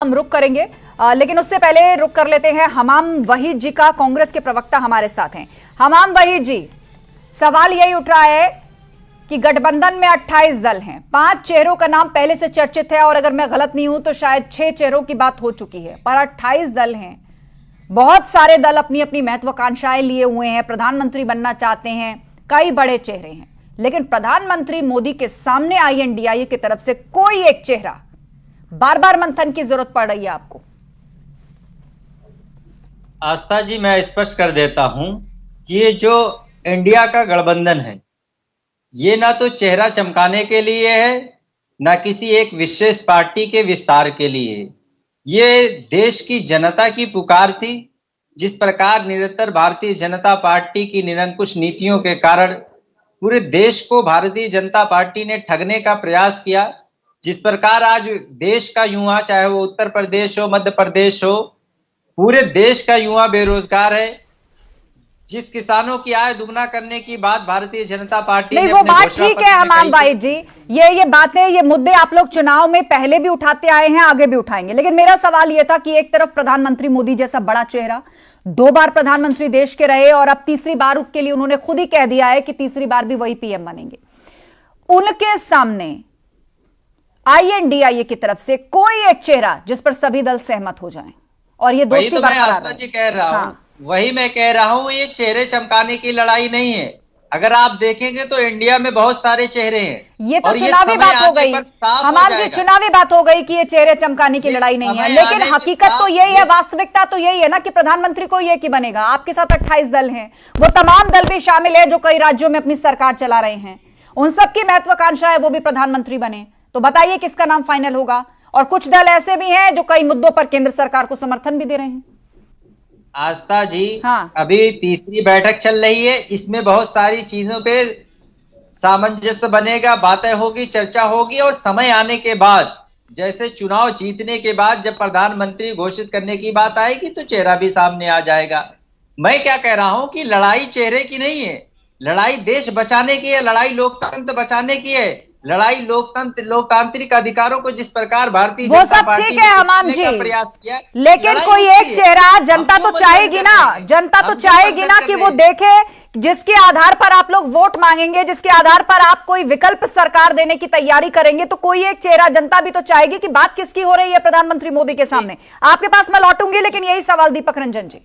हम रुक करेंगे लेकिन उससे पहले रुक कर लेते हैं हमाम वहीद जी का। कांग्रेस के प्रवक्ता हमारे साथ हैं। हमाम वहीद जी, सवाल यही उठ रहा है कि गठबंधन में 28 दल हैं, 5 चेहरों का नाम पहले से चर्चित है और अगर मैं गलत नहीं हूं तो शायद 6 चेहरों की बात हो चुकी है, पर 28 दल हैं। बहुत सारे दल अपनी अपनी महत्वाकांक्षाएं लिए हुए हैं, प्रधानमंत्री बनना चाहते हैं, कई बड़े चेहरे हैं, लेकिन प्रधानमंत्री मोदी के सामने INDIA की तरफ से कोई एक चेहरा, बार बार मंथन की जरूरत पड़ रही है आपको। आस्था जी, मैं स्पष्ट कर देता हूं कि ये जो इंडिया का गठबंधन है, ये ना तो चेहरा चमकाने के लिए है, ना किसी एक विशेष पार्टी के विस्तार के लिए। ये देश की जनता की पुकार थी। जिस प्रकार निरंतर भारतीय जनता पार्टी की निरंकुश नीतियों के कारण पूरे देश को भारतीय जनता पार्टी ने ठगने का प्रयास किया, जिस प्रकार आज देश का युवा, चाहे वो उत्तर प्रदेश हो, मध्य प्रदेश हो, पूरे देश का युवा बेरोजगार है। जिस किसानों की आय दुगना करने की बात भारतीय जनता पार्टी नहीं, ने वो बात ठीक है हमाम वहीद जी, ये बातें, ये मुद्दे आप लोग चुनाव में पहले भी उठाते आए हैं, आगे भी उठाएंगे, लेकिन मेरा सवाल यह था कि एक तरफ प्रधानमंत्री मोदी जैसा बड़ा चेहरा, 2 बार प्रधानमंत्री देश के रहे और अब तीसरी बार के लिए उन्होंने खुद ही कह दिया है कि तीसरी बार भी वही PM बनेंगे। उनके सामने INDIA की तरफ से कोई एक चेहरा जिस पर सभी दल सहमत हो जाएं और ये दोस्ती बरकरार रहे। वही मैं कह रहा हूं, ये चेहरे चमकाने की लड़ाई नहीं है। अगर आप देखेंगे तो इंडिया में बहुत सारे चेहरे हैं। ये तो चुनावी बात हो गई हमाम जी, चुनावी बात हो गई कि ये चेहरे चमकाने की लड़ाई नहीं है, लेकिन हकीकत तो यही है, वास्तविकता तो यही है ना कि प्रधानमंत्री को ये की बनेगा। आपके साथ 28 दल हैं, वो तमाम दल भी शामिल है जो कई राज्यों में अपनी सरकार चला रहे हैं, उन सबकी महत्वाकांक्षा है वो भी प्रधानमंत्री बने। तो बताइए किसका नाम फाइनल होगा? और कुछ दल ऐसे भी हैं जो कई मुद्दों पर केंद्र सरकार को समर्थन भी दे रहे हैं। आस्था जी, हाँ। अभी तीसरी बैठक चल रही है, इसमें बहुत सारी चीजों पे सामंजस्य बनेगा, बातें होगी, चर्चा होगी और समय आने के बाद, जैसे चुनाव जीतने के बाद जब प्रधानमंत्री घोषित करने की बात आएगी तो चेहरा भी सामने आ जाएगा। मैं क्या कह रहा हूं कि लड़ाई चेहरे की नहीं है, लड़ाई देश बचाने की है, लड़ाई लोकतंत्र बचाने की है, लड़ाई लोकतांत्रिक अधिकारों को जिस प्रकार भारतीय जनता पार्टी ने हमाम जी प्रयास किया, लेकिन कोई एक चेहरा जनता तो चाहेगी ना, जनता तो चाहेगी ना कि वो देखे, जिसके आधार पर आप लोग वोट मांगेंगे, जिसके आधार पर आप कोई विकल्प सरकार देने की तैयारी करेंगे, तो कोई एक चेहरा जनता भी तो चाहेगी कि बात किसकी हो रही है प्रधानमंत्री मोदी के सामने। आपके पास मैं लौटूंगी, लेकिन यही सवाल दीपक रंजन जी।